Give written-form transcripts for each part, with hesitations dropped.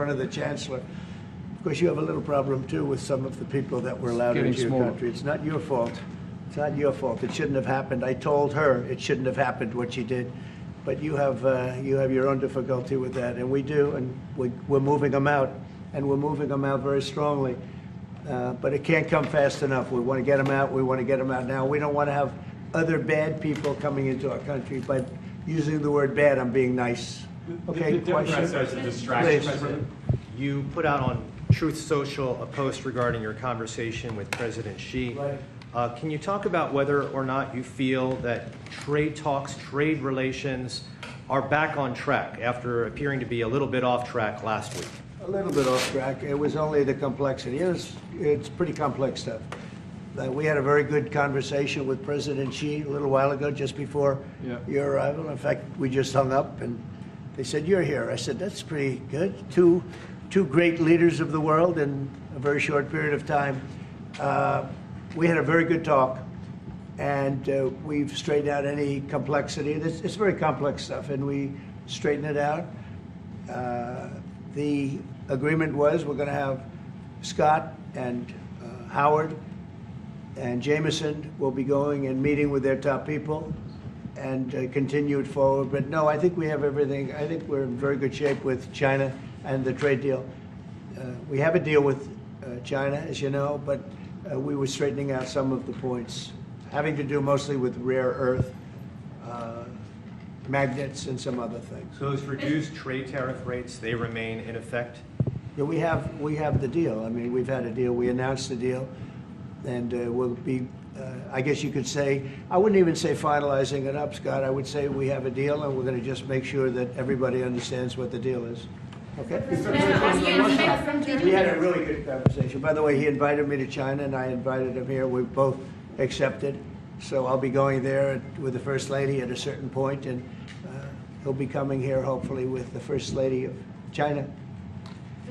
front of the Chancellor. Of course, you have a little problem, too, with some of the people that were allowed into your country. It's not your fault. It's not your fault. It shouldn't have happened. I told her it shouldn't have happened, what she did. But you have your own difficulty with that, and we do, and we're moving them out, and we're moving them out very strongly. But it can't come fast enough. We want to get them out. We want to get them out now. We don't want to have other bad people coming into our country. By using the word bad, I'm being nice. Okay, question? As a distraction, President, you put out on Truth Social a post regarding your conversation with President Xi. Right. Can you talk about whether or not you feel that trade talks, trade relations are back on track after appearing to be a little bit off track last week? A little bit off track. It was only the complexity. It's pretty complex stuff. We had a very good conversation with President Xi a little while ago, just before your arrival. In fact, we just hung up, and they said, "You're here." I said, "That's pretty good." Two great leaders of the world in a very short period of time. We had a very good talk, and we've straightened out any complexity. It's very complex stuff, and we straightened it out. The agreement was we're going to have Scott and Howard and Jameson will be going and meeting with their top people and continue it forward. But no, I think we have everything. I think we're in very good shape with China and the trade deal. We have a deal with China, as you know, but we were straightening out some of the points, having to do mostly with rare earth, magnets, and some other things. Those reduced trade tariff rates, they remain in effect? Yeah, we have the deal. I mean, we've had a deal. We announced the deal, and we'll be, I guess you could say, I wouldn't even say finalizing it up, Scott. I would say we have a deal, and we're going to just make sure that everybody understands what the deal is. Okay? We had a really good conversation. By the way, he invited me to China, and I invited him here. We both accepted. So I'll be going there with the First Lady at a certain point, and he'll be coming here, hopefully, with the First Lady of China.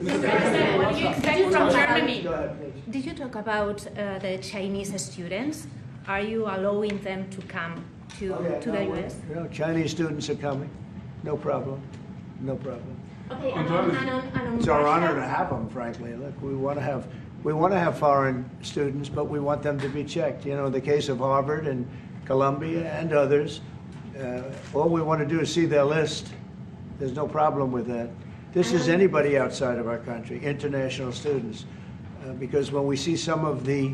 Mr. President, what do you expect from Germany? Go ahead, please. Did you talk about the Chinese students? Are you allowing them to come to the U.S.? No, Chinese students are coming. No problem. No problem. Okay, and on It's our Russia? honor to have them, frankly. Look, we want to have foreign students, but we want them to be checked. You know, in the case of Harvard and Columbia and others, all we want to do is see their list. There's no problem with that. This is anybody outside of our country, international students, because when we see some of the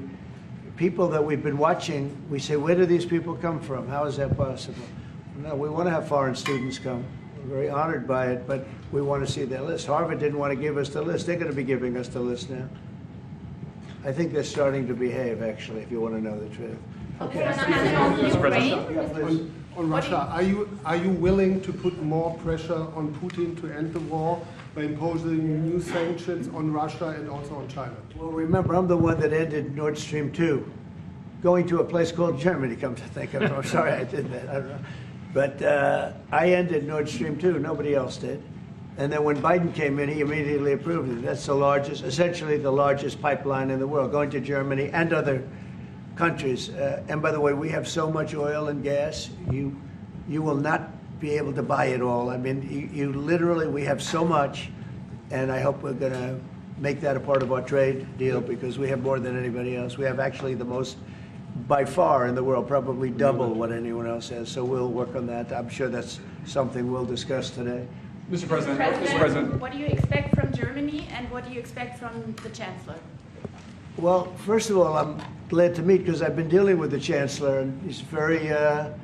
people that we've been watching, we say, where do these people come from? How is that possible? No, we want to have foreign students come. We're very honored by it, but we want to see their list. Harvard didn't want to give us the list. They're going to be giving us the list now. I think they're starting to behave, actually, if you want to know the truth. Okay, and on Ukraine? Yeah, please. On Russia, are you willing to put more pressure on Putin to end the war by imposing new sanctions on Russia and also on China? Well, remember, I'm the one that ended Nord Stream 2, going to a place called Germany, come to think of it. I'm sorry I did that. I don't know. But I ended Nord Stream 2. Nobody else did. And then when Biden came in, he immediately approved it. That's the largest, essentially the largest pipeline in the world, going to Germany and other countries. And by the way, we have so much oil and gas, you will not be able to buy it all. I mean, you literally, we have so much, and I hope we're going to make that a part of our trade deal because we have more than anybody else. We have actually the most, by far in the world, probably double what anyone else has. So we'll work on that. I'm sure that's something we'll discuss today. Mr. President, What do you expect from Germany, and what do you expect from the Chancellor? Well, first of all, I'm glad to meet because I've been dealing with the Chancellor, and he's a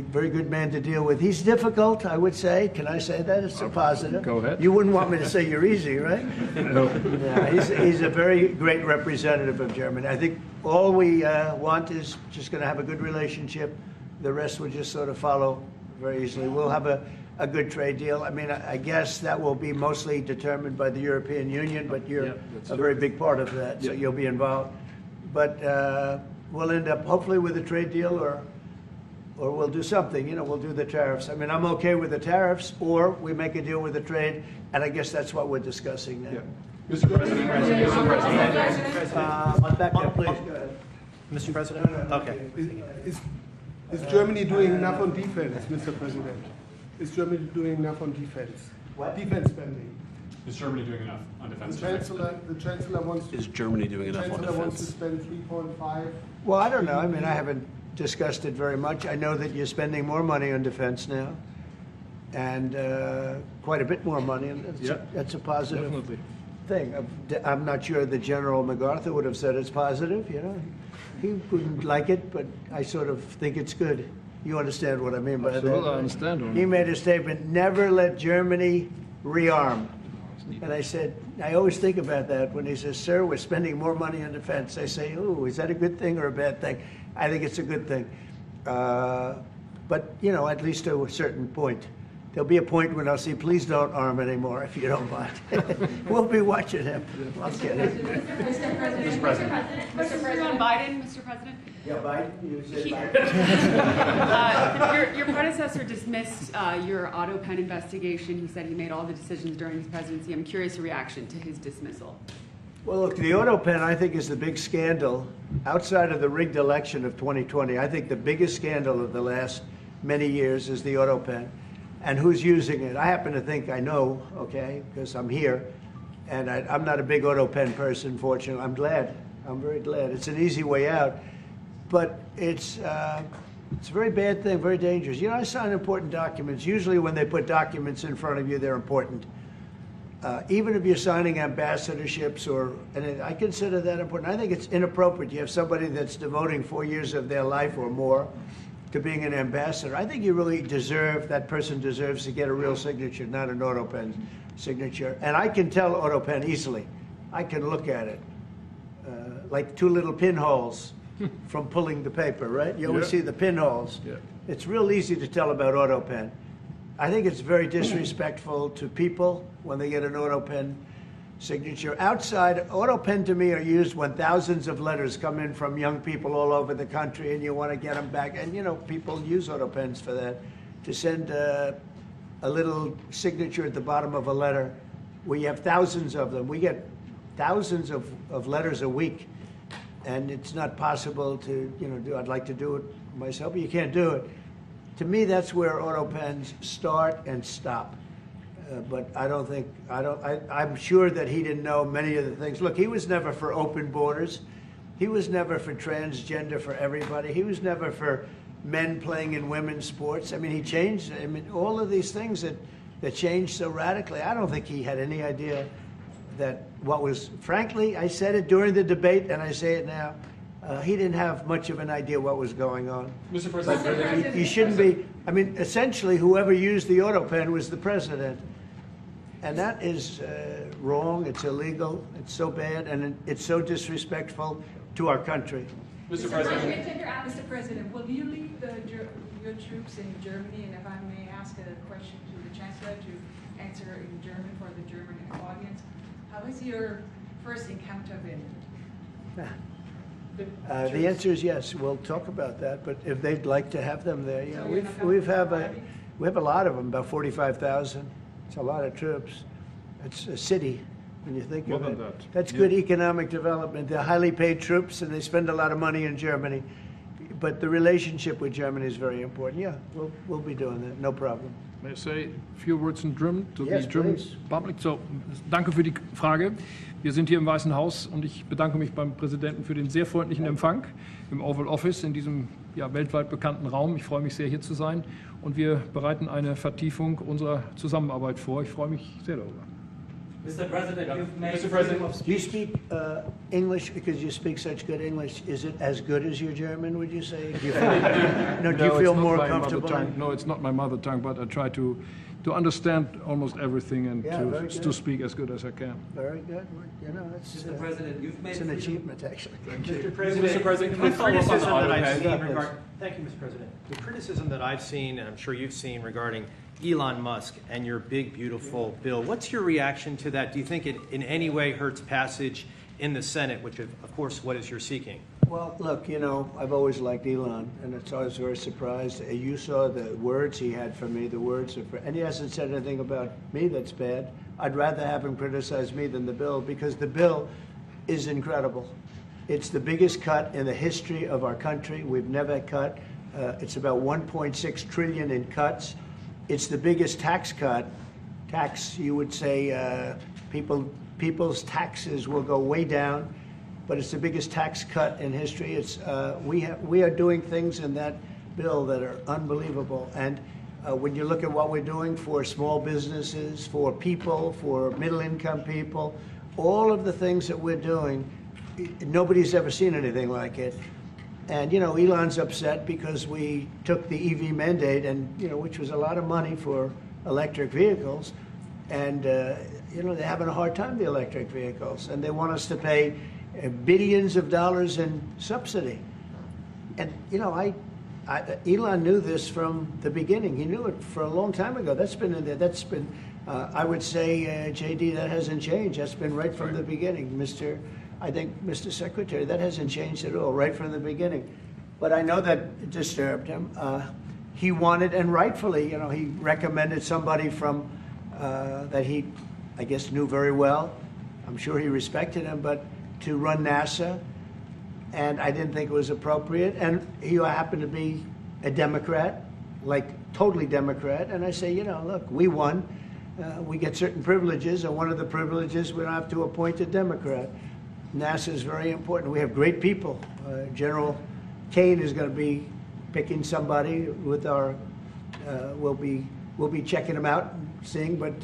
very good man to deal with. He's difficult, I would say. Can I say that? It's a positive. Go ahead. You wouldn't want me to say you're easy, right? No. Yeah, he's a very great representative of Germany. I think all we want is just going to have a good relationship. The rest will just sort of follow very easily. We'll have a good trade deal. I mean, I guess that will be mostly determined by the European Union, but you're a very big part of that, so you'll be involved. But we'll end up hopefully with a trade deal, or we'll do something. You know, we'll do the tariffs. I mean, I'm okay with the tariffs, or we make a deal with the trade, and I guess that's what we're discussing now. yeah. Mr. President, Back there, please. Go ahead. Mr. President? No. Okay. Is Germany doing enough on defense, Mr. President? Is Germany doing enough on defense? What? Defense spending. Is Germany doing enough on defense? The Chancellor wants to. Is Germany doing enough on Chancellor wants to defense? spend 3.5. Well, I don't know. I mean, I haven't discussed it very much. I know that you're spending more money on defense now, and quite a bit more money, and that's a positive Definitely. thing. I'm not sure that General MacArthur would have said it's positive, you know. He wouldn't like it, but I sort of think it's good. You understand what I mean by that? Absolutely, I understand. He made a statement, never let Germany rearm. And I said, I always think about that when he says, sir, we're spending more money on defense. I say, oh, is that a good thing or a bad thing? I think it's a good thing. But, you know, at least to a certain point. There'll be a point when I'll say, please don't arm anymore if you don't mind. We'll be watching him. I'll get it. Mr. President. Mr. President. Mr. President. Biden, Mr. President. Yeah, Biden, you say Biden. Your predecessor dismissed your Autopen investigation. He said he made all the decisions during his presidency. I'm curious your reaction to his dismissal. Well, look, the Autopen, I think, is the big scandal outside of the rigged election of 2020. I think the biggest scandal of the last many years is the Autopen. And who's using it? I happen to think I know, okay, because I'm here. And I'm not a big Autopen person, fortunately. I'm glad. I'm very glad. It's an easy way out. But it's a very bad thing, very dangerous. You know, I sign important documents. Usually when they put documents in front of you, they're important. Even if you're signing ambassadorships, and I consider that important. I think it's inappropriate. You have somebody that's devoting 4 years of their life or more to being an ambassador. I think you really that person deserves to get a real signature, not an Autopen signature. And I can tell Autopen easily. I can look at it. Like two little pinholes from pulling the paper, right? You always see the pinholes. Yeah. It's real easy to tell about Autopen. I think it's very disrespectful to people when they get an Autopen signature. Outside, Autopen to me are used when thousands of letters come in from young people all over the country and you want to get them back. And, you know, people use Autopens for that, to send a little signature at the bottom of a letter. We have thousands of them. We get thousands of letters a week. And it's not possible to, you know, do. I'd like to do it myself, but you can't do it. To me, that's where Autopens start and stop. But I'm sure that he didn't know many of the things. Look, he was never for open borders. He was never for transgender for everybody. He was never for men playing in women's sports. I mean, he changed, all of these things that changed so radically. I don't think he had any idea that frankly, I said it during the debate and I say it now, he didn't have much of an idea what was going on. Mr. President. He shouldn't be, essentially whoever used the Autopen was the president. And that is wrong, it's illegal, it's so bad, and it's so disrespectful to our country. Mr. President. Mr. President, will you lead your troops in Germany? And if I may ask a question to the Chancellor to answer in German for the German audience, how has your first encounter been? The answer is yes. We'll talk about that. But if they'd like to have them there, yeah, So we have a lot of them, about 45,000. It's a lot of troops. It's a city when you think of it. More than that. That's good economic development. They're highly paid troops, and they spend a lot of money in Germany. But the relationship with Germany is very important. Yeah, we'll be doing that. No problem. May I say a few words in German to Yes, the German please. public? So, danke für die Frage. Wir sind hier im Weißen Haus und ich bedanke mich beim Präsidenten für den sehr freundlichen Empfang im Oval Office in diesem weltweit bekannten Raum. Ich freue mich sehr, hier zu sein und wir bereiten eine Vertiefung unserer Zusammenarbeit vor. Ich freue mich sehr darüber. Mr. President, you've made Mr. President. Do you speak English because you speak such good English? Is it as good as your German, would you say? Do you feel, do you feel it's not more my comfortable? mother tongue. No, it's not my mother tongue, but I try to understand almost everything and Yeah, very to good. speak as good as I can. Very good. You know, it's, Mr. President, you've made it's an achievement, actually. Mr. Mr. President, can we the follow up on the criticism that I've Autopen? seen thank you, Mr. President. The criticism that I've seen, and I'm sure you've seen, regarding Elon Musk and your big, beautiful bill. What's your reaction to that? Do you think it in any way hurts passage in the Senate, which, of course, what is you're seeking? Well, look, you know, I've always liked Elon, and it's always very surprised. You saw the words he had for me, and he hasn't said anything about me that's bad. I'd rather have him criticize me than the bill, because the bill is incredible. It's the biggest cut in the history of our country. We've never cut. It's about 1.6 trillion in cuts. It's the biggest tax cut tax, you would say people's taxes will go way down, but it's the biggest tax cut in history. It's we are doing things in that bill that are unbelievable. And when you look at what we're doing for small businesses, for people, for middle-income people, all of the things that we're doing, nobody's ever seen anything like it. And, Elon's upset because we took the EV mandate, and, which was a lot of money for electric vehicles. And, they're having a hard time, the electric vehicles. And they want us to pay billions of dollars in subsidy. And, Elon knew this from the beginning. He knew it for a long time ago. That's been in there. That's been, I would say, JD, that hasn't changed. That's been right from the beginning, Mr. Secretary. That hasn't changed at all, right from the beginning. But I know that disturbed him. He wanted, and rightfully, he recommended somebody from that he, I guess, knew very well. I'm sure he respected him, but to run NASA. And I didn't think it was appropriate. And he happened to be a Democrat, like totally Democrat. And I say, look, we won. We get certain privileges, and one of the privileges, we don't have to appoint a Democrat. NASA is very important. We have great people. General Kane is going to be picking somebody with our. We'll be checking him out, and seeing. But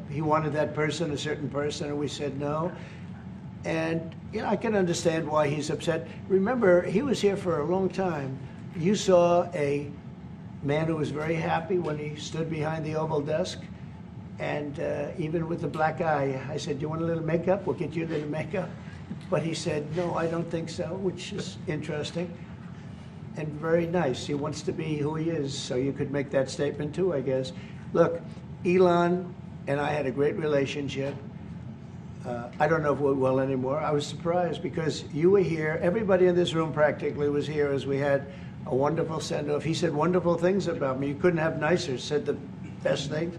he wanted that person, a certain person, and we said no. And I can understand why he's upset. Remember, he was here for a long time. You saw a man who was very happy when he stood behind the Oval desk, and even with the black eye, I said, "You want a little makeup? We'll get you a little makeup." But he said, "No, I don't think so," which is interesting and very nice. He wants to be who he is, so you could make that statement too, I guess. Look, Elon and I had a great relationship. I don't know if we're well anymore. I was surprised because you were here. Everybody in this room practically was here as we had a wonderful send-off. He said wonderful things about me. You couldn't have nicer. Said the best things.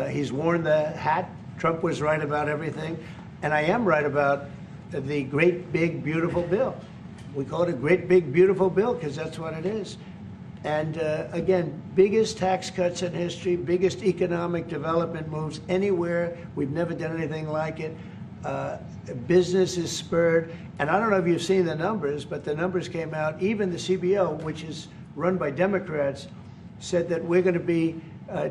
He's worn the hat. Trump was right about everything. And I am right about the great, big, beautiful bill. We call it a great, big, beautiful bill because that's what it is. And again, biggest tax cuts in history, biggest economic development moves anywhere. We've never done anything like it. Business is spurred. And I don't know if you've seen the numbers, but the numbers came out. Even the CBO, which is run by Democrats, said that we're going to be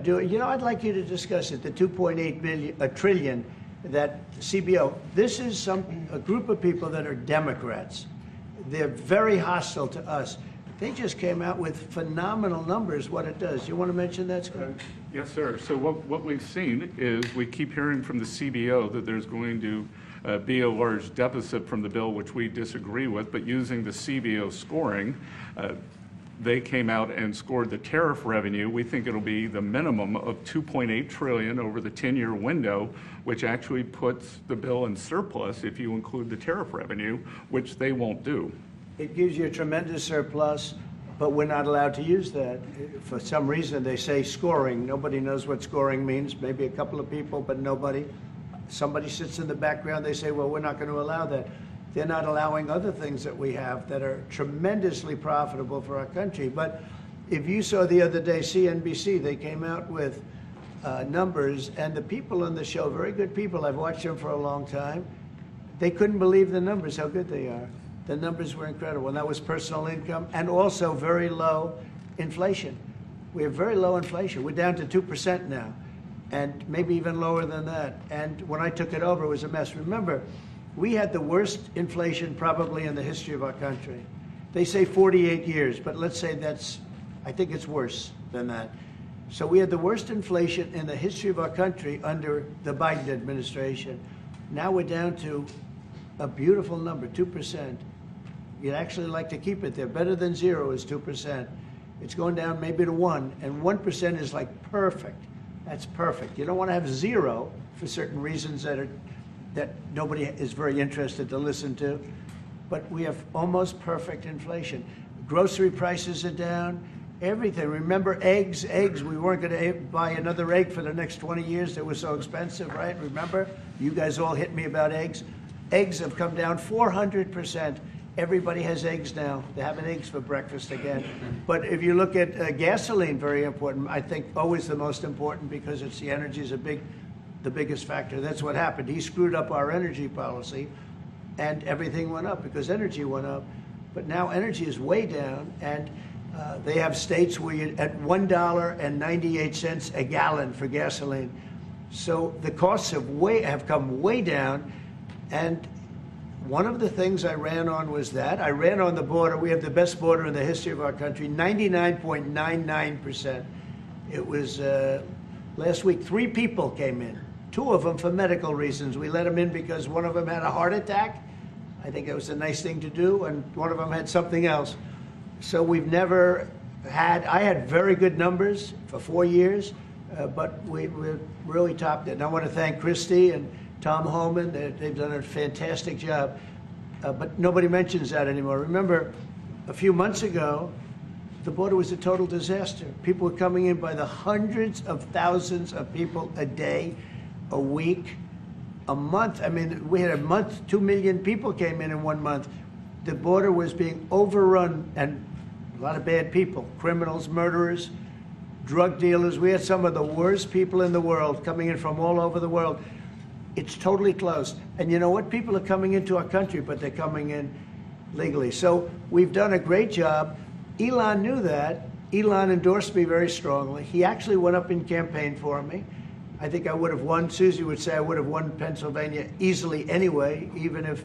doing, I'd like you to discuss it, the 2.8 trillion, that CBO. This is a group of people that are Democrats. They're very hostile to us. They just came out with phenomenal numbers, what it does. You want to mention that, Scott? Yes, sir. So what we've seen is we keep hearing from the CBO that there's going to be a large deficit from the bill, which we disagree with, but using the CBO scoring, they came out and scored the tariff revenue. We think it'll be the minimum of $2.8 trillion over the 10-year window, which actually puts the bill in surplus if you include the tariff revenue, which they won't do. It gives you a tremendous surplus, but we're not allowed to use that. For some reason, they say scoring. Nobody knows what scoring means. Maybe a couple of people, but nobody. Somebody sits in the background. They say, well, we're not going to allow that. They're not allowing other things that we have that are tremendously profitable for our country. But if you saw the other day, CNBC, they came out with numbers, and the people on the show, very good people, I've watched them for a long time, they couldn't believe the numbers, how good they are. The numbers were incredible, and that was personal income and also very low inflation. We have very low inflation. We're down to 2% now, and maybe even lower than that. And when I took it over, it was a mess. Remember, we had the worst inflation probably in the history of our country. They say 48 years, but let's say I think it's worse than that. So we had the worst inflation in the history of our country under the Biden administration. Now we're down to a beautiful number, 2%. You'd actually like to keep it there. Better than zero is 2%. It's going down maybe to 1, and 1% is like perfect. That's perfect. You don't want to have zero for certain reasons that nobody is very interested to listen to. But we have almost perfect inflation. Grocery prices are down. Everything. Remember eggs? Eggs. We weren't going to buy another egg for the next 20 years. They were so expensive, right? Remember? You guys all hit me about eggs. Eggs have come down 400%. Everybody has eggs now. They're having eggs for breakfast again. But if you look at gasoline, very important. I think always the most important because it's the energy is a big the biggest factor. That's what happened. He screwed up our energy policy, and everything went up because energy went up. But now energy is way down, and they have states where you're at $1.98 a gallon for gasoline. So the costs have come way down, and one of the things I ran on was that. I ran on the border. We have the best border in the history of our country, 99.99%. It was last week, 3 people came in, 2 of them for medical reasons. We let them in because one of them had a heart attack. I think it was a nice thing to do, and one of them had something else. So we've never had, I had very good numbers for 4 years, but we really topped it. And I want to thank Christie and Tom Homan. They've done a fantastic job. But nobody mentions that anymore. Remember, a few months ago, the border was a total disaster. People were coming in by the hundreds of thousands of people a day, a week, a month. I mean, we had a month, 2 million people came in 1 month. The border was being overrun, and a lot of bad people, criminals, murderers, drug dealers. We had some of the worst people in the world coming in from all over the world. It's totally closed. And you know what? People are coming into our country, but they're coming in legally. So we've done a great job. Elon knew that. Elon endorsed me very strongly. He actually went up in campaign for me. I think I would have won. Susie would say I would have won Pennsylvania easily anyway, even if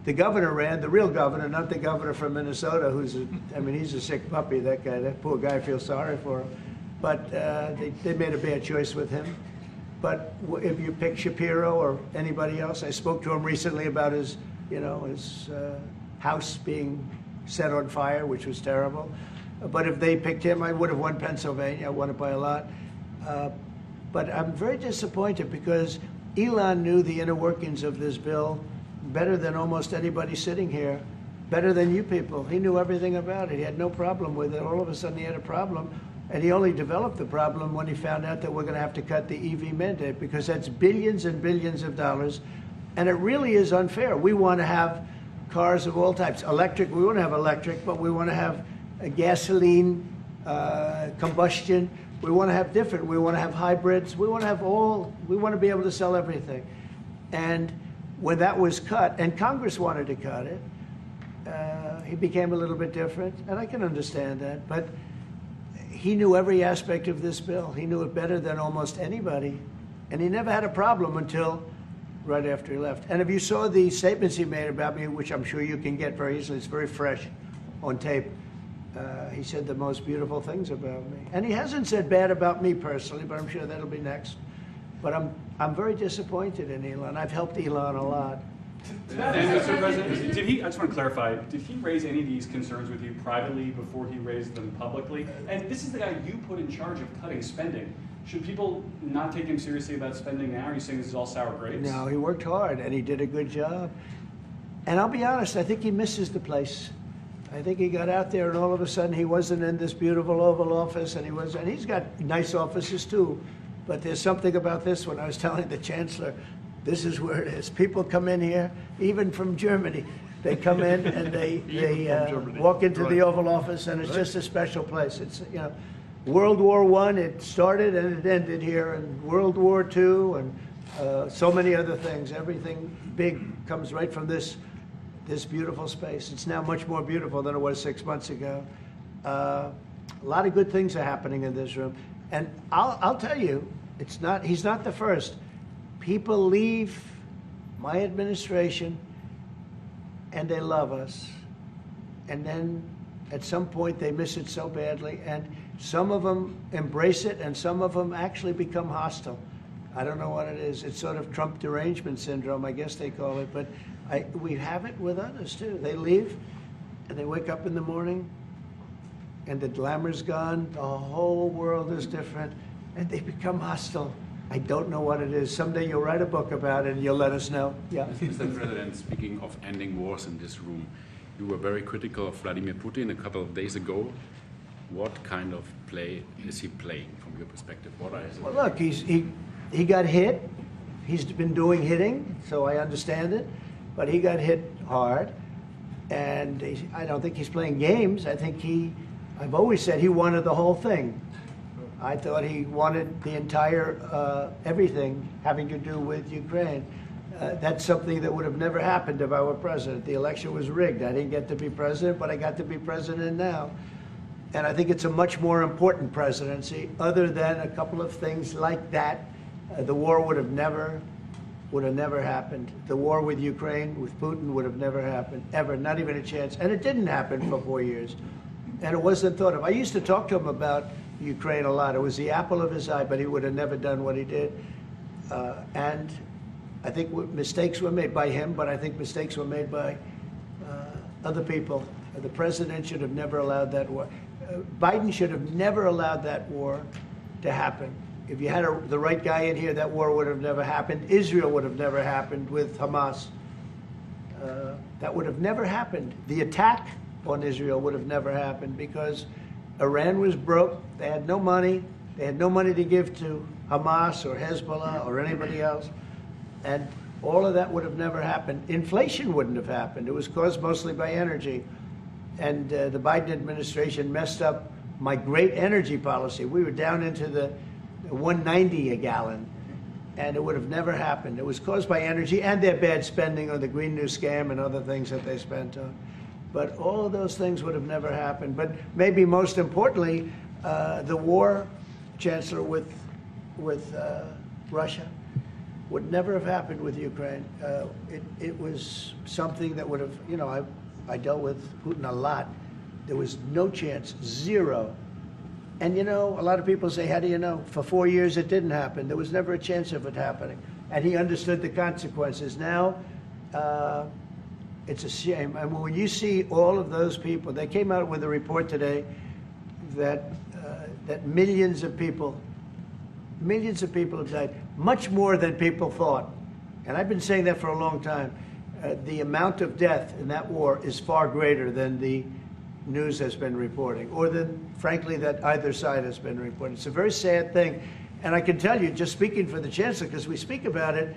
the governor ran, the real governor, not the governor from Minnesota, he's a sick puppy, that guy. That poor guy, I feel sorry for him. But they made a bad choice with him. But if you pick Shapiro or anybody else, I spoke to him recently about his house being set on fire, which was terrible. But if they picked him, I would have won Pennsylvania. I won it by a lot. But I'm very disappointed because Elon knew the inner workings of this bill better than almost anybody sitting here, better than you people. He knew everything about it. He had no problem with it. All of a sudden he had a problem. And he only developed the problem when he found out that we're going to have to cut the EV mandate, because that's billions and billions of dollars. And it really is unfair. We want to have cars of all types. Electric, we want to have electric, but we want to have a gasoline, combustion. We want to have different. We want to have hybrids. We want to have we want to be able to sell everything. And when that was cut, and Congress wanted to cut it, he became a little bit different. And I can understand that. But he knew every aspect of this bill. He knew it better than almost anybody. And he never had a problem until right after he left. And if you saw the statements he made about me, which I'm sure you can get very easily, it's very fresh on tape, he said the most beautiful things about me. And he hasn't said bad about me personally, but I'm sure that'll be next. But I'm very disappointed in Elon. I've helped Elon a lot. And Mr. President, I just want to clarify, did he raise any of these concerns with you privately before he raised them publicly? And this is the guy you put in charge of cutting spending. Should people not take him seriously about spending now? Are you saying this is all sour grapes? No, he worked hard and he did a good job. And I'll be honest, I think he misses the place. I think he got out there and all of a sudden he wasn't in this beautiful Oval Office, and he's got nice offices too. But there's something about this one. I was telling the Chancellor, this is where it is. People come in here, even from Germany. They come in and they walk into the Oval Office, and it's just a special place. It's, World War I, it started and it ended here, and World War II, and so many other things. Everything big comes right from this beautiful space. It's now much more beautiful than it was 6 months ago. A lot of good things are happening in this room. And I'll tell you, he's not the first. People leave my administration and they love us. And then at some point they miss it so badly, and some of them embrace it and some of them actually become hostile. I don't know what it is. It's sort of Trump derangement syndrome, I guess they call it. But we have it with others too. They leave and they wake up in the morning and the glamour's gone. The whole world is different and they become hostile. I don't know what it is. Someday you'll write a book about it and you'll let us know. Yeah. Mr. President, speaking of ending wars in this room, you were very critical of Vladimir Putin a couple of days ago. What kind of play is he playing from your perspective? Well, look, he got hit. He's been doing hitting, so I understand it. But he got hit hard, and I don't think he's playing games. I think I've always said he wanted the whole thing. I thought he wanted the entire, everything having to do with Ukraine. That's something that would have never happened if I were president. The election was rigged. I didn't get to be president, but I got to be president now. And I think it's a much more important presidency. Other than a couple of things like that, the war would have never happened. The war with Ukraine, with Putin, would have never happened, ever, not even a chance. And it didn't happen for 4 years. And it wasn't thought of. I used to talk to him about Ukraine a lot. It was the apple of his eye, but he would have never done what he did. And I think mistakes were made by him, but I think mistakes were made by other people. The president should have never allowed that war. Biden should have never allowed that war to happen. If you had the right guy in here, that war would have never happened. Israel would have never happened with Hamas. That would have never happened. The attack on Israel would have never happened because Iran was broke. They had no money. They had no money to give to Hamas or Hezbollah or anybody else. And all of that would have never happened. Inflation wouldn't have happened. It was caused mostly by energy. And the Biden administration messed up my great energy policy. We were down into the 190 a gallon, and it would have never happened. It was caused by energy and their bad spending on the Green New Scam and other things that they spent on. But all of those things would have never happened. But maybe most importantly, the war, Chancellor, with Russia would never have happened with Ukraine. It was something that would have, you know, I dealt with Putin a lot. There was no chance, zero. And you know, a lot of people say, how do you know? For 4 years it didn't happen. There was never a chance of it happening. And he understood the consequences. Now, it's a shame. And when you see all of those people, they came out with a report today that millions of people have died, much more than people thought. And I've been saying that for a long time. The amount of death in that war is far greater than the news has been reporting, or than, frankly, that either side has been reporting. It's a very sad thing. And I can tell you, just speaking for the Chancellor, because we speak about it,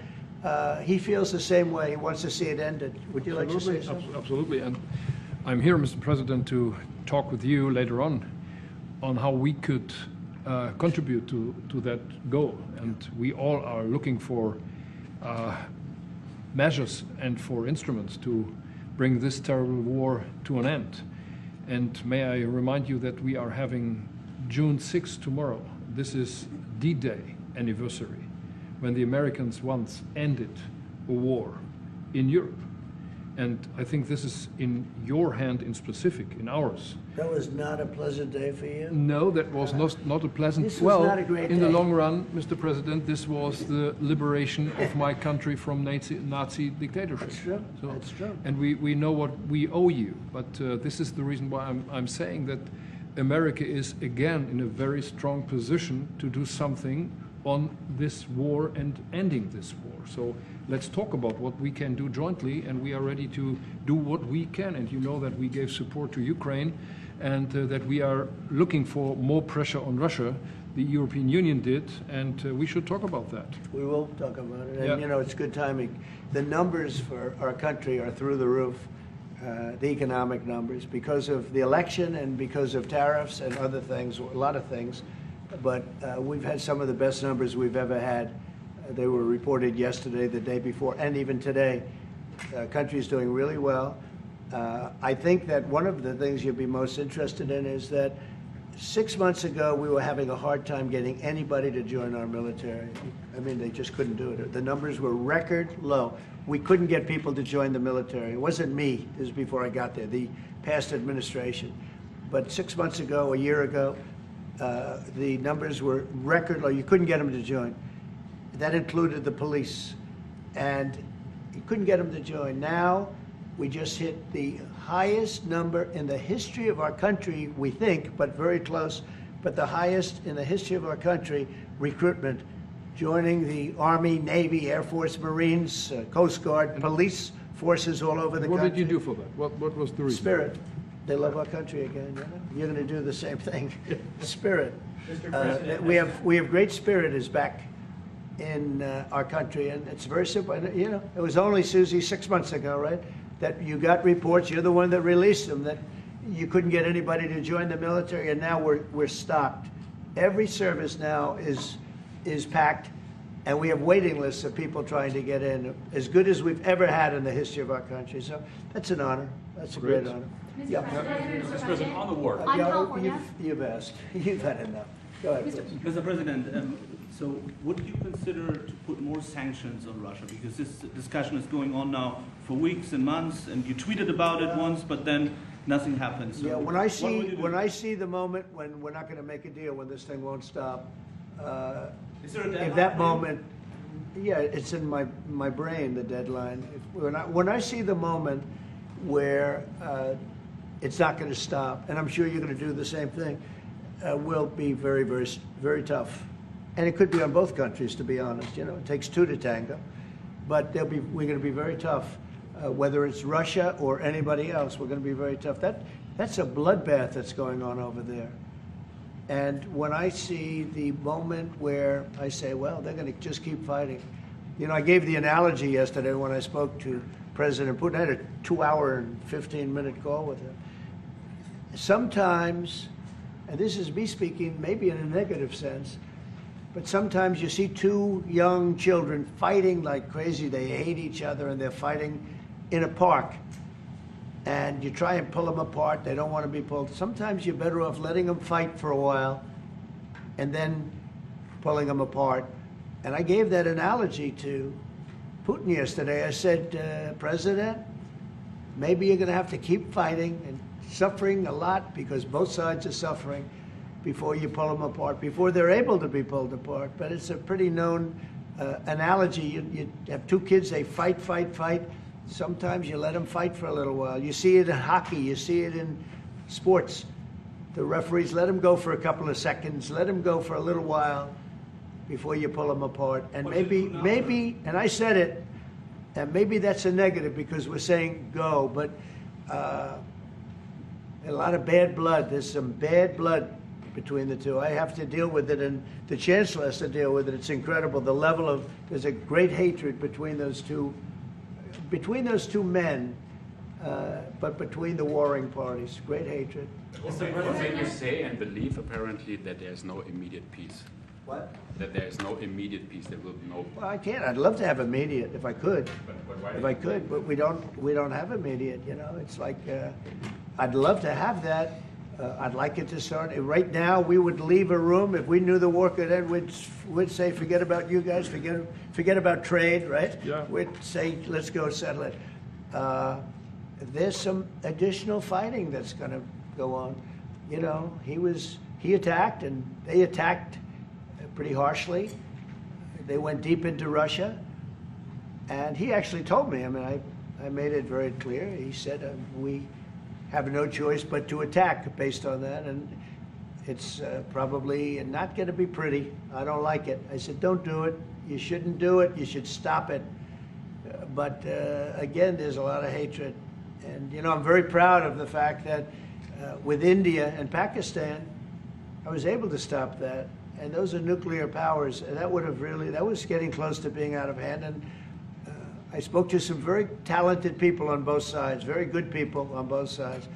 he feels the same way. He wants to see it ended. Would you like to say something? Absolutely. And I'm here, Mr. President, to talk with you later on how we could contribute to that goal. And we all are looking for measures and for instruments to bring this terrible war to an end. And may I remind you that we are having June 6th tomorrow. This is D-Day anniversary, when the Americans once ended a war in Europe. And I think this is in your hand in specific, in ours. That was not a pleasant day for you? No, that was not a pleasant. This was not a great in day. the long run, Mr. President, this was the liberation of my country from Nazi dictatorship. That's true. So, that's true. And we know what we owe you. But this is the reason why I'm saying that America is again in a very strong position to do something on this war and ending this war. So let's talk about what we can do jointly, and we are ready to do what we can. And you know that we gave support to Ukraine, and that we are looking for more pressure on Russia. The European Union did, and we should talk about that. We will talk about it. And, Yeah. you know, it's good timing. The numbers for our country are through the roof, the economic numbers, because of the election and because of tariffs and other things, a lot of things. But we've had some of the best numbers we've ever had. They were reported yesterday, the day before, and even today. The country's doing really well. I think that one of the things you'd be most interested in is that 6 months ago, we were having a hard time getting anybody to join our military. I mean, they just couldn't do it. The numbers were record low. We couldn't get people to join the military. It wasn't me. This was before I got there, the past administration. But 6 months ago, a year ago, the numbers were record low. You couldn't get them to join. That included the police. And you couldn't get them to join. Now, we just hit the highest number in the history of our country, we think, but very close, but the highest in the history of our country, recruitment, joining the Army, Navy, Air Force, Marines, Coast Guard, police forces all over the country. What did you do for that? What was the reason? Spirit. They love our country again. You know? You're going to do the same thing. Spirit. We have great spirit is back in our country, and it's very simple. And, you know, it was only, Susie, 6 months ago, right, that you got reports. You're the one that released them, that you couldn't get anybody to join the military, and now we're stocked. Every service now is packed, and we have waiting lists of people trying to get in, as good as we've ever had in the history of our country. So that's an honor. That's a great honor. Mr. President, Mr. President, on the war. On California. You've asked. You've had enough. Go ahead, please. Mr. President, so would you consider to put more sanctions on Russia? Because this discussion is going on now for weeks and months, and you tweeted about it once, but then nothing happens. So Yeah, when I see the moment when we're not going to make a deal, when this thing won't stop, Is there a if deadline that for you? moment, yeah, it's in my brain, the deadline. When I see the moment where it's not going to stop, and I'm sure you're going to do the same thing, will be very, very, very tough. And it could be on both countries, to be honest. You know, it takes two to tango. But we're going to be very tough. Whether it's Russia or anybody else, we're going to be very tough. That's a bloodbath that's going on over there. And when I see the moment where I say, well, they're going to just keep fighting. You know, I gave the analogy yesterday when I spoke to President Putin. I had a 2-hour and 15-minute call with him. Sometimes, and this is me speaking maybe in a negative sense, but sometimes you see two young children fighting like crazy. They hate each other and they're fighting in a park. And you try and pull them apart. They don't want to be pulled. Sometimes you're better off letting them fight for a while and then pulling them apart. And I gave that analogy to Putin yesterday. I said, President, maybe you're going to have to keep fighting and suffering a lot because both sides are suffering before you pull them apart, before they're able to be pulled apart. But it's a pretty known analogy. You have two kids, they fight. Sometimes you let them fight for a little while. You see it in hockey. You see it in sports. The referees let them go for a couple of seconds, let them go for a little while before you pull them apart. And maybe, and I said it, and maybe that's a negative because we're saying go, but a lot of bad blood. There's some bad blood between the two. I have to deal with it, and the Chancellor has to deal with it. It's incredible. The level of, there's a great hatred between those two men, but between the warring parties. Great hatred. What made you say and believe, apparently, that there is no immediate peace? What? That there is no immediate peace. There will be no. Well, I can't. I'd love to have immediate if I could. But why If I could, but we don't have immediate. You know, it's like I'd love to have that. I'd like it to start right now. We would leave a room if we knew the war could end. We'd say, forget about you guys. Forget about trade, right? Yeah. We'd say, let's go settle it. There's some additional fighting that's going to go on. You know, he attacked, and they attacked pretty harshly. They went deep into Russia, and he actually told me. I mean, I made it very clear. He said we have no choice but to attack based on that, and it's probably not going to be pretty. I don't like it. I said, don't do it. You shouldn't do it. You should stop it. But again, there's a lot of hatred. And, you know, I'm very proud of the fact that with India and Pakistan, I was able to stop that. And those are nuclear powers. And that was getting close to being out of hand. And I spoke to some very talented people on both sides, very good people on both sides.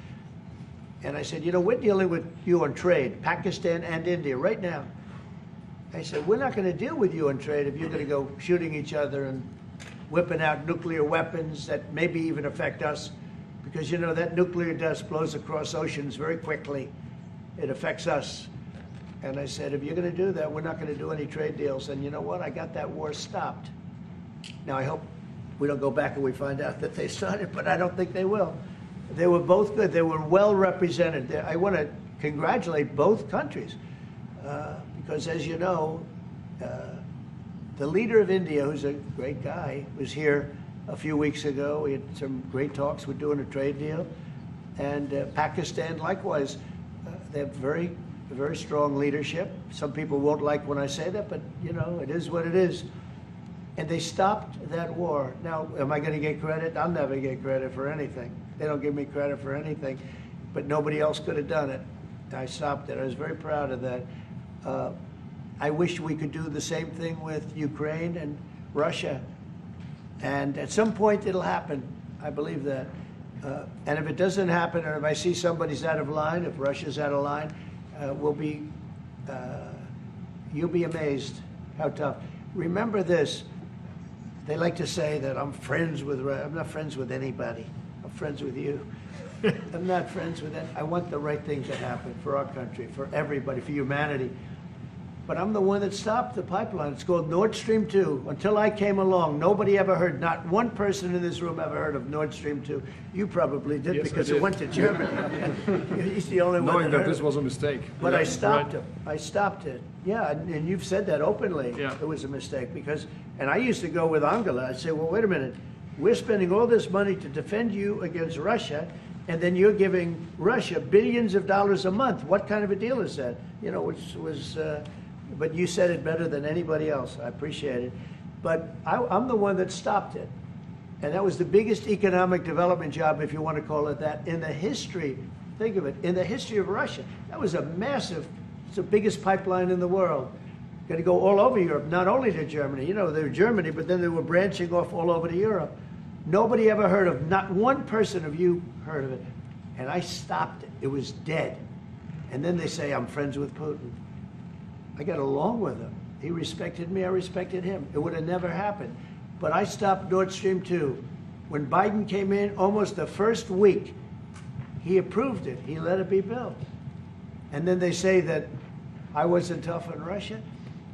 And I said, you know, we're dealing with you on trade, Pakistan and India right now. I said, we're not going to deal with you on trade if you're going to go shooting each other and whipping out nuclear weapons that maybe even affect us. Because, you know, that nuclear dust blows across oceans very quickly. It affects us. And I said, if you're going to do that, we're not going to do any trade deals. And you know what? I got that war stopped. Now, I hope we don't go back and we find out that they started, but I don't think they will. They were both good. They were well represented. I want to congratulate both countries because, as you know, the leader of India, who's a great guy, was here a few weeks ago. We had some great talks. We're doing a trade deal. And Pakistan, likewise, they have very strong leadership. Some people won't like when I say that, but, you know, it is what it is. And they stopped that war. Now, am I going to get credit? I'll never get credit for anything. They don't give me credit for anything. But nobody else could have done it. I stopped it. I was very proud of that. I wish we could do the same thing with Ukraine and Russia. And at some point, it'll happen. I believe that. And if it doesn't happen, or if I see somebody's out of line, if Russia's out of line, we'll be You'll be amazed how tough. Remember this. They like to say that I'm friends with Russia. I'm not friends with anybody. I'm friends with you. I'm not friends with it. I want the right thing to happen for our country, for everybody, for humanity. But I'm the one that stopped the pipeline. It's called Nord Stream 2. Until I came along, nobody ever heard, not one person in this room ever heard of Nord Stream 2. You probably did, Yes, because I it did. went to Germany. He's the only one Knowing that that heard this of was it. a mistake. But Yeah, I stopped right. him. I stopped it. Yeah, and you've said that openly. Yeah. It was a mistake because, and I used to go with Angela. I'd say, well, wait a minute. We're spending all this money to defend you against Russia, and then you're giving Russia billions of dollars a month. What kind of a deal is that? You know, which was, but you said it better than anybody else. I appreciate it. But I'm the one that stopped it. And that was the biggest economic development job, if you want to call it that, in the history, think of it, in the history of Russia. That was a massive, it's the biggest pipeline in the world. Going to go all over Europe, not only to Germany. You know, they were Germany, but then they were branching off all over to Europe. Nobody ever heard of, not one person of you heard of it. And I stopped it. It was dead. And then they say, I'm friends with Putin. I got along with him. He respected me, I respected him. It would have never happened. But I stopped Nord Stream 2. When Biden came in, almost the first week, he approved it. He let it be built. And then they say that I wasn't tough on Russia.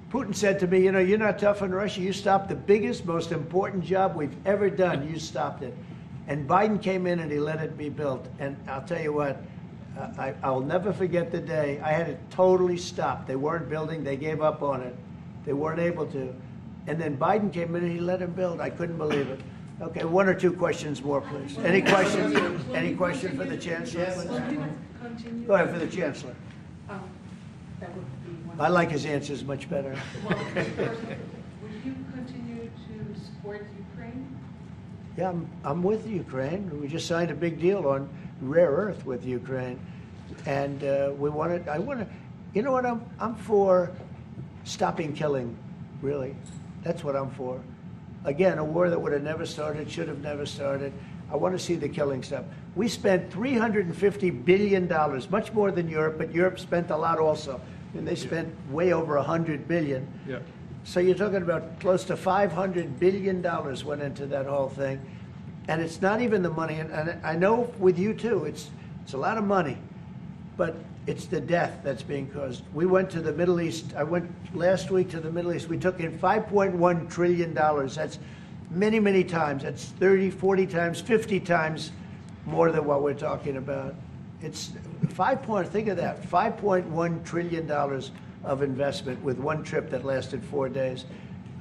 Putin said to me, you know, you're not tough on Russia. You stopped the biggest, most important job we've ever done. You stopped it. And Biden came in and he let it be built. And I'll tell you what, I'll never forget the day. I had it totally stopped. They weren't building. They gave up on it. They weren't able to. And then Biden came in and he let him build. I couldn't believe it. Okay, one or two questions more, please. Any questions? Any question for the Chancellor? Please? Go ahead, for the Chancellor. That would be one. I like his answers much better. Well, first, would you continue to support Ukraine? Yeah, I'm with Ukraine. We just signed a big deal on rare earth with Ukraine. And I want to, you know what, I'm for stopping killing, really. That's what I'm for. Again, a war that would have never started, should have never started. I want to see the killing stop. We spent $350 billion, much more than Europe, but Europe spent a lot also. And they spent way over $100 billion. Yeah. So you're talking about close to $500 billion went into that whole thing. And it's not even the money, and I know with you too, it's a lot of money, but it's the death that's being caused. We went to the Middle East. I went last week to the Middle East. We took in $5.1 trillion. That's many, many times. That's 30, 40 times, 50 times more than what we're talking about. It's think of that, $5.1 trillion of investment with one trip that lasted 4 days.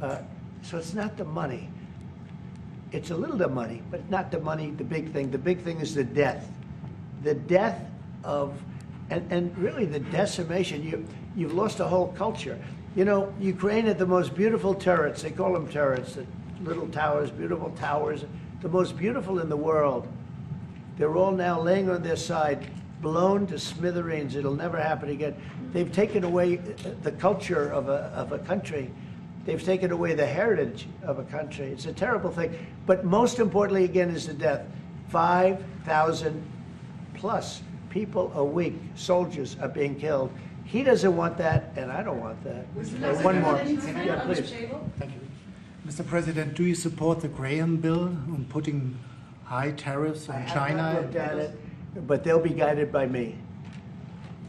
So it's not the money. It's a little the money, but not the money, the big thing. The big thing is the death. The death of, and really the decimation. You've lost a whole culture. You know, Ukraine had the most beautiful turrets. They call them turrets, the little towers, beautiful towers, the most beautiful in the world. They're all now laying on their side, blown to smithereens. It'll never happen again. They've taken away the culture of a country. They've taken away the heritage of a country. It's a terrible thing. But most importantly, again, is the death. 5,000 plus people a week, soldiers, are being killed. He doesn't want that, and I don't want that. One more. Yeah, please. Thank you. Mr. President, do you support the Graham bill on putting high tariffs on China? I haven't looked at it, but they'll be guided by me.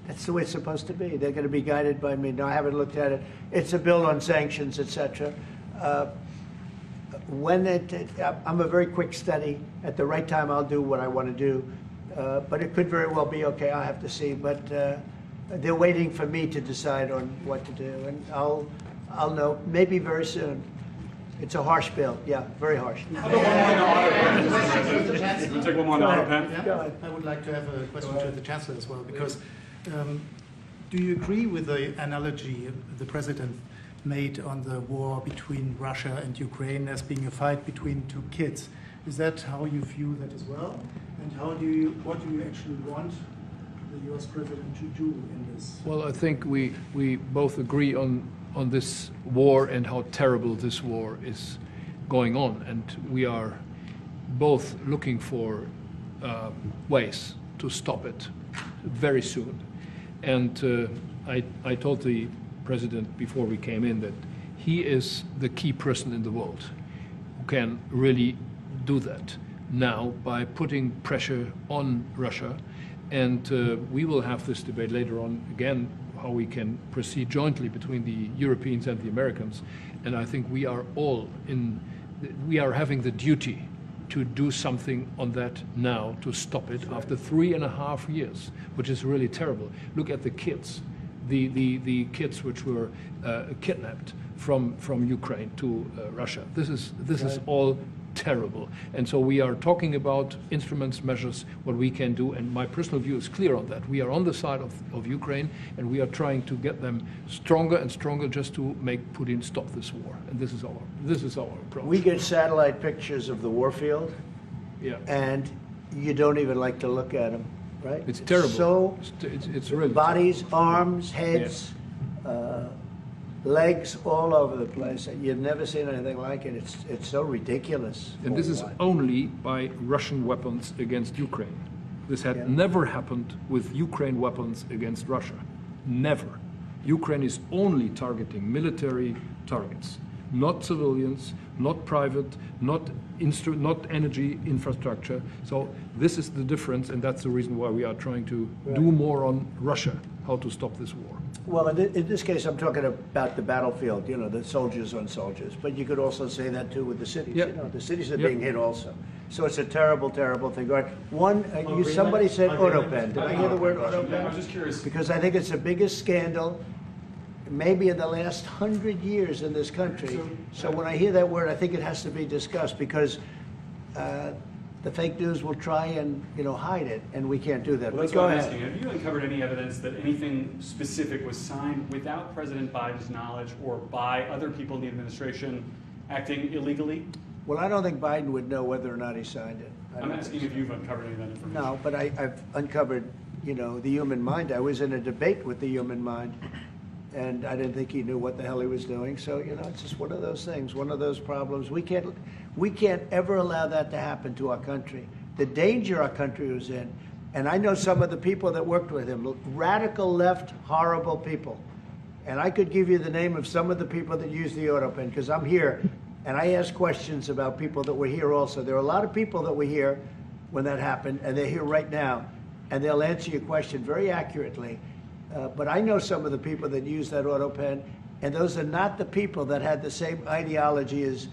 That's the way it's supposed to be. They're going to be guided by me. No, I haven't looked at it. It's a bill on sanctions, etc. I'm a very quick study. At the right time, I'll do what I want to do. But it could very well be okay. I'll have to see. But they're waiting for me to decide on what to do, and I'll know maybe very soon. It's a harsh bill. Yeah, very harsh. We'll take one more on the Autopen. Yeah, I would like to have a question to the Chancellor as well, because do you agree with the analogy the President made on the war between Russia and Ukraine as being a fight between two kids? Is that how you view that as well? And what do you actually want the US President to do in this? Well, I think we both agree on this war and how terrible this war is going on. And we are both looking for ways to stop it very soon. And I told the president before we came in that he is the key person in the world who can really do that now by putting pressure on Russia. And we will have this debate later on again, how we can proceed jointly between the Europeans and the Americans. And I think we are having the duty to do something on that now, to stop it after 3.5 years, which is really terrible. Look at the kids, the kids which were kidnapped from Ukraine to Russia. This is all terrible. And so we are talking about instruments, measures, what we can do. And my personal view is clear on that. We are on the side of Ukraine, and we are trying to get them stronger and stronger just to make Putin stop this war. And this is our approach. We get satellite pictures of the war field, and you don't even like to look at them, right? It's terrible. So it's really bodies, arms, heads, legs all over the place. You've never seen anything like it. It's so ridiculous. And this is only by Russian weapons against Ukraine. This had never happened with Ukraine weapons against Russia. Never. Ukraine is only targeting military targets, not civilians, not private, not energy infrastructure. So this is the difference, and that's the reason why we are trying to do more on Russia, how to stop this war. Well, in this case, I'm talking about the battlefield, the soldiers on soldiers. But you could also say that, too, with the cities. The cities are being hit also. So it's a terrible, terrible thing. Somebody said Autopen. Did I hear the word Autopen? I was just curious. Because I think it's the biggest scandal maybe in the last 100 years in this country. So when I hear that word, I think it has to be discussed, because the fake news will try and hide it, and we can't do that. Well, that's what I'm asking. Have you uncovered any evidence that anything specific was signed without President Biden's knowledge or by other people in the administration acting illegally? Well, I don't think Biden would know whether or not he signed it. I'm asking if you've uncovered any of that information. No, but I've uncovered, the human mind. I was in a debate with the human mind, and I didn't think he knew what the hell he was doing. So, it's just one of those things, one of those problems. We can't ever allow that to happen to our country. The danger our country was in, and I know some of the people that worked with him, radical left, horrible people. And I could give you the name of some of the people that use the Autopen, because I'm here, and I ask questions about people that were here also. There are a lot of people that were here when that happened, and they're here right now, and they'll answer your question very accurately. But I know some of the people that use that Autopen, and those are not the people that had the same ideology as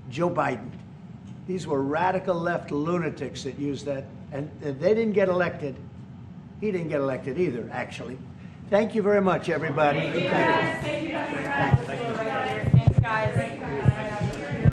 Joe Biden. These were radical left lunatics that used that, and they didn't get elected. He didn't get elected either, actually. Thank you very much, everybody. Thank you, guys. Thank you, guys. Thanks, guys.